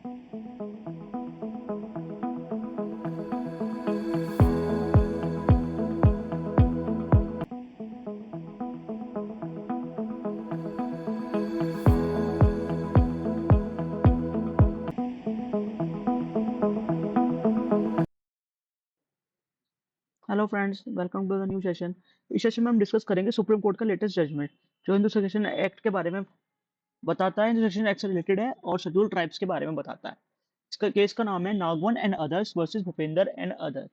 Hello friends, welcome to the new session. इस सेशन में हम डिस्कस करेंगे सुप्रीम कोर्ट का लेटेस्ट जजमेंट जो हिंदू सक्सेशन एक्ट के बारे में बताता है। हिंदू सक्सेशन एक्ट से रिलेटेड है और शेड्यूल ट्राइब्स के बारे में बताता है। इसका केस का नाम है Nagwan and others versus Bhupendra and other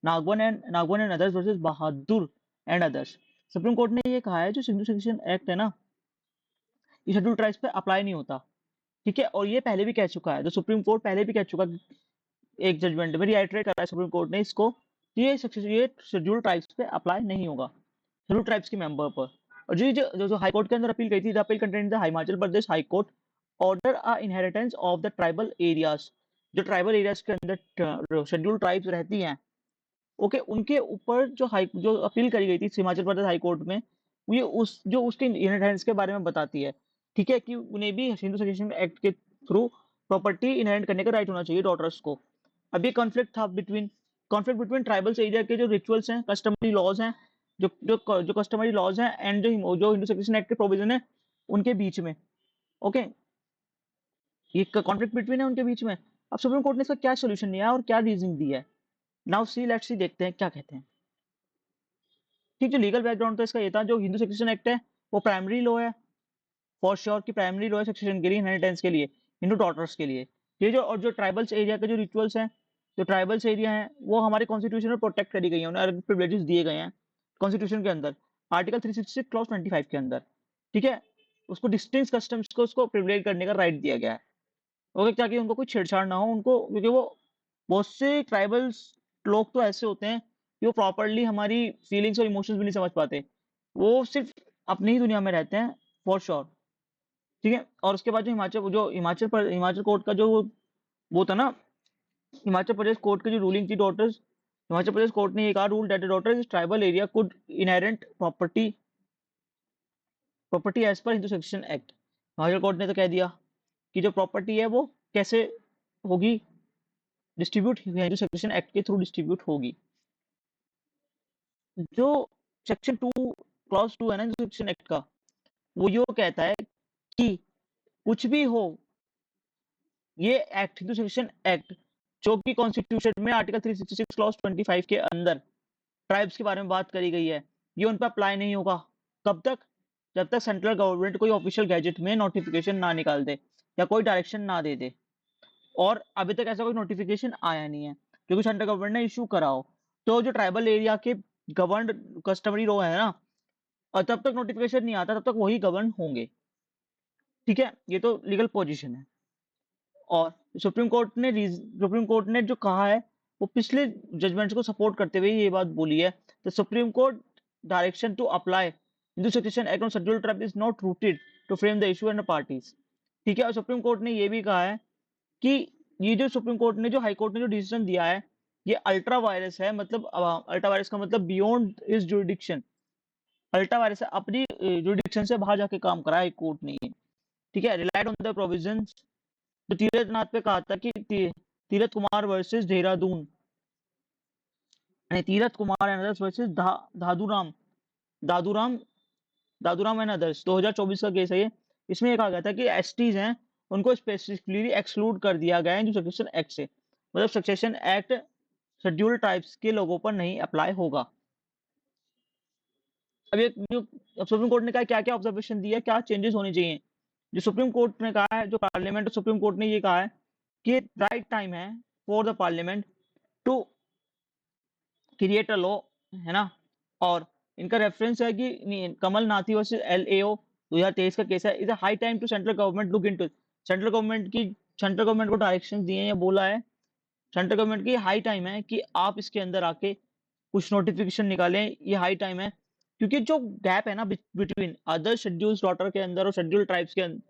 Nagwan and others versus Bahadur and others. Supreme court ने ये कहा है जो हिंदू सक्सेशन एक्ट है ना, ये शेड्यूल ट्राइब्स पे अप्लाई नहीं होता। ठीक है, और ये पहले भी कह चुका है, तो सुप्रीम कोर्ट पहले भी कह चुका एक जजमेंट में रिआइटरेट करा है सुप्रीम कोर्ट ने इसको कि ये शेड्यूल ट्राइब्स पे अप्लाई नहीं होगा, शेड्यूल ट्राइब्स के मेंबर पर। और जो हाई कोर्ट के अंदर अपील गई थी, the appeal content the Himachal Pradesh high court order a inheritance of the tribal areas. जो ट्राइबल एरियाज के अंदर शेड्यूल ट्राइब्स रहती हैं, ओके, उनके ऊपर जो अपील करी गई थी हिमाचल प्रदेश हाई कोर्ट में, ये उसके इनहेरिटेंस के बारे में बताती है। ठीक है, कि उन्हें भी हिंदू सक्सेशन एक्ट के थ्रू प्रॉपर्टी इनहेरिट करने का राइट होना चाहिए डॉटर्स को। अब ये कॉन्फ्लिक्ट बिटवीन ट्राइबल्स एरिया के जो रिचुअल्स हैं, कस्टमरी लॉज हैं, जो कस्टमरी लॉज हैं एंड जो हिंदू सक्सेशन एक्ट के प्रोविजन है उनके बीच में। ओके, ये कॉन्फ्लिक्ट बिटवीन है उनके बीच में। अब सुप्रीम कोर्ट ने इसका क्या सोल्यूशन दिया है और क्या रीजनिंग दी है, नाउ सी लेट्स सी, देखते हैं क्या कहते हैं। ठीक, जो लीगल बैकग्राउंड तो इसका ये था, जो हिंदू सक्सेशन एक्ट है वो प्राइमरी लॉ है, फॉर श्योर की प्राइमरी लॉ है सक्सेशन के लिए, इनहेरिटेंस के लिए, हिंदू डॉटर्स के लिए। ये जो ट्राइबल्स एरिया के जो रिचुअल्स हैं, जो ट्राइबल्स एरिया हैं, वो हमारे कॉन्स्टिट्यूशन में प्रोटेक्ट करी गई है, उन्हें अलग प्रिविलेजेस दिए गए हैं कॉन्स्टिट्यूशन के अंदर, आर्टिकल 366 क्लॉज 25 के अंदर। ठीक है, उसको डिस्टिंक्ट कस्टम्स को उसको प्रिविलेज करने का राइट दिया गया है। ओके, ताकि उनको कोई छेड़छाड़ ना हो उनको, क्योंकि वो बहुत से ट्राइबल्स लोग तो ऐसे होते हैं कि वो प्रॉपरली हमारी फीलिंग्स और इमोशंस भी नहीं समझ पाते, वो सिर्फ अपनी ही दुनिया में रहते हैं, फॉर श्योर। ठीक है, और उसके बाद हिमाचल कोर्ट का जो वो था ना, हिमाचल प्रदेश कोर्ट की जो रूलिंग थी डॉटर्स, हिमाचल प्रदेश कोर्ट ने ये कहा, rule that daughters is tribal area could inherent property as per Hindu succession act. Himachal court ने तो कह दिया कि जो प्रॉपर्टी है वो कैसे होगी, डिस्ट्रीब्यूट हिंदू सक्सेशन एक्ट के थ्रू डिस्ट्रीब्यूट होगी। जो सेक्शन 2 क्लॉज 2 है ना हिंदू सक्सेशन एक्ट का, वो यो कहता है कि कुछ भी हो, ये एक्ट हिंदू सक्सेशन एक्ट जो कि कॉन्स्टिट्यूशन में आर्टिकल 366 क्लॉज 25 के अंदर ट्राइब्स के बारे में बात करी गई है, ये उन पर अप्लाई नहीं होगा। कब तक? जब तक सेंट्रल गवर्नमेंट कोई ऑफिशियल गैजेट में नोटिफिकेशन ना निकाल दे या कोई डायरेक्शन ना दे दे। और अभी तक ऐसा कोई नोटिफिकेशन आया नहीं है क्योंकि सेंट्रल गवर्नमेंट ने इशू करा हो। तो जो ट्राइबल एरिया के गवर्न कस्टमरी लो है ना, और तब तक नोटिफिकेशन नहीं आता तब तक वही गवर्न होंगे। ठीक है, ये तो लीगल पोजीशन है। और सुप्रीम कोर्ट ने जो कहा है वो पिछले जजमेंट्स को सपोर्ट करते हुए ये बात बोली है, the supreme court direction to apply Hindu succession act on scheduled tribe is not rooted to frame the issue and the parties. ठीक है, और सुप्रीम कोर्ट ने ये भी कहा है कि ये जो सुप्रीम कोर्ट ने जो हाई कोर्ट ने जो डिसीजन दिया है, ये अल्ट्रा वायरस है, मतलब अल्ट्रा वायरस का मतलब बियॉन्ड इस जुरिडिक्शन। अल्ट्रा वायरस है, अपनी जुरिडिक्शन से बाहर जाके काम करा है कोर्ट ने ये। ठीक है, रिलाइड ऑन द प्रोविजंस, तो तीरथ नाथ पे कहा था कि Tirath Kumar versus Dehradun, Tirath Kumar and others versus Daduram Daduram Daduram and others 2024 का केस है ये। इसमें ये कहा गया था कि एसटीज हैं उनको स्पेसिफिकली एक्सक्लूड कर दिया गया है जो सक्सेशन एक्ट से, मतलब सक्सेशन एक्ट शेड्यूल ट्राइब्स के लोगों पर नहीं अप्लाई होगा। अब ये जो सुप्रीम कोर्ट ने कहा क्या क्या ऑब्जर्वेशन दिया, क्या चेंजेस होने चाहिए, जो सुप्रीम कोर्ट ने कहा है, जो पार्लियामेंट और सुप्रीम कोर्ट ने ये कहा है कि राइट टाइम है for the parliament to create a law, है ना। और इनका रेफरेंस है कि कमल नाथी वर्सेस LAO 2023 का केस है, is a high time to central government look into, central government को डायरेक्शन दिए हैं या बोला है सेंट्रल गवर्नमेंट की, हाई टाइम है कि आप इसके अंदर आके कुछ नोटिफिकेशन निकालें, ये हाई टाइम है। क्योंकि जो गैप है ना बिटवीन अदर शेड्यूल्ड डॉटर के अंदर और शेड्यूल्ड ट्राइब्स के अंदर,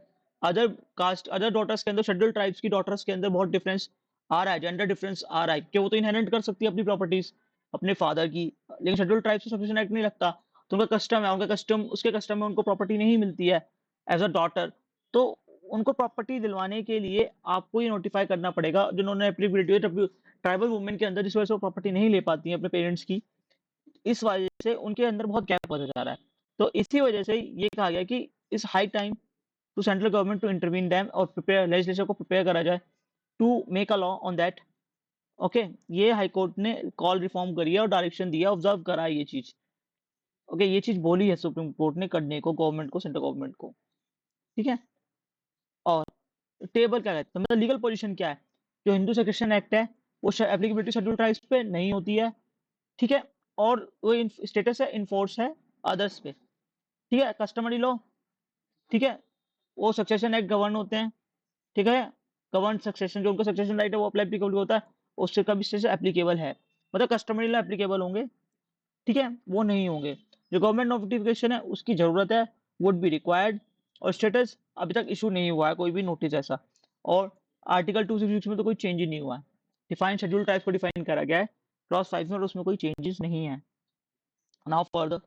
अदर डॉटर्स के अंदर, शेड्यूल्ड ट्राइब्स की डॉटर्स के अंदर बहुत डिफरेंस आ रहा है, जेंडर डिफरेंस आ रहा है कि वो तो इनहेरिट कर सकती है अपनी प्रॉपर्टीज अपने फादर की, लेकिन शेड्यूल्ड ट्राइब्स को सक्सेशन एक्ट नहीं लगता। तो उनका कस्टम है, उसके कस्टम में उनको प्रॉपर्टी नहीं मिलती है एज अ डॉटर। तो उनको प्रॉपर्टी दिलवाने के लिए आपको ये नोटिफाई करना पड़ेगा जिन्होंने एप्लीकेबिलिटी ट्राइबल वुमेन के अंदर, जिस वजह से वो प्रॉपर्टी नहीं ले पाती हैं अपने पेरेंट्स की, इस वजह से उनके अंदर बहुत गैप होता जा रहा है। तो इसी वजह से ये कहा गया कि इस high time to central government to intervene them और प्रिपेयर लेजिस्लेचर को प्रिपेयर करा जाए to make a law on that. Okay, ये हाई कोर्ट ने कॉल रिफॉर्म करी है और डायरेक्शन दिया, ऑब्जर्व करा है ये चीज। ओके, ये चीज बोली है सुप्रीम कोर्ट ने करने को गवर्नमेंट को, सेंट्रल गवर्नमेंट को। ठीक है, और टेबल क्या कहते हैं, मतलब लीगल पोजीशन क्या है, जो हिंदू सेक्रेशन एक्ट है वो एप्लीकेबिलिटी शेड्यूल ट्राइब्स पे नहीं होती है। ठीक है, और वो स्टेटस है इन्फोर्स है अदर्स पे। ठीक है, कस्टमरी लॉ, ठीक है, वो सक्सेशन एक्ट गवर्न होते हैं। ठीक है, गवर्न सक्सेशन, जो उनका सक्सेशन राइट है वो एप्लीकेबल होता है, उससे कभी से एप्लीकेबल है, मतलब कस्टमरी लॉ एप्लीकेबल होंगे। ठीक है, वो नहीं होंगे। जो गवर्नमेंट नोटिफिकेशन है उसकी जरूरत है, वुड बी रिक्वायर्ड, और स्टेटस अभी तक इशू नहीं हुआ है कोई भी नोटिस ऐसा। और आर्टिकल 266 में तो कोई चेंज ही नहीं हुआ है। डिफाइन शेड्यूल टाइप्स को डिफाइन करा गया है क्लॉज 5 में, और उसमें कोई चेंजेस नहीं है। नाउ फर्दर,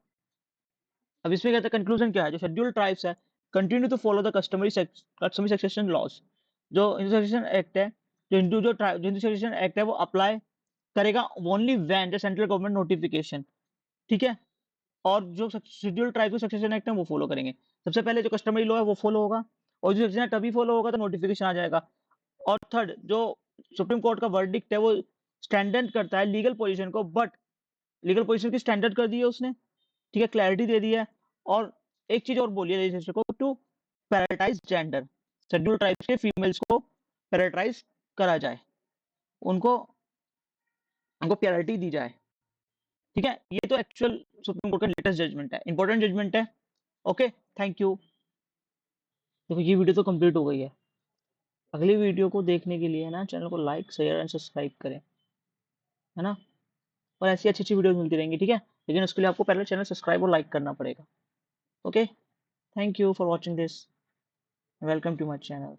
अब इसमें कहते हैं कंक्लूजन क्या है, जो शेड्यूल ट्राइब्स है continue to follow the customary succession laws. जो हिंदू सक्सेशन एक्ट है, जो हिंदू सक्सेशन एक्ट है वो अप्लाई करेगा only when the central government notification. ठीक है, और जो शेड्यूल ट्राइब सक्सेशन एक्ट है वो फॉलो करेंगे। सबसे पहले जो कस्टमरी लॉ है वो फॉलो होगा, और जो सक्सेशन तभी फॉलो होगा तो नोटिफिकेशन आ जाएगा। और थर्ड, जो सुप्रीम कोर्ट का वर्डिक्ट है वो स्टैंडर्ड करता है लीगल पोजीशन को, बट लीगल पोजीशन की स्टैंडर्ड कर दी है उसने। ठीक है, क्लैरिटी दे दी है। और एक चीज और बोली है लेजिस्लेचर को, टू पैराटाइज जेंडर, शेड्यूल ट्राइब्स के फीमेल्स को पैराटाइज करा जाए, उनको उनको प्रायोरिटी दी जाए। ठीक है, ये तो एक्चुअल सुप्रीम कोर्ट का लेटेस्ट जजमेंट है, इंपॉर्टेंट जजमेंट है। Okay, thank you. देखो ये वीडियो तो कंप्लीट हो गई है। अगली वीडियो को देखने के लिए ना चैनल को लाइक, शेयर एंड सब्सक्राइब करें, है ना। और ऐसी अच्छी अच्छी वीडियो मिलती रहेंगी। ठीक है, लेकिन उसके लिए आपको पहले चैनल सब्सक्राइब और लाइक करना पड़ेगा। Okay, thank you for watching this, welcome to my channel.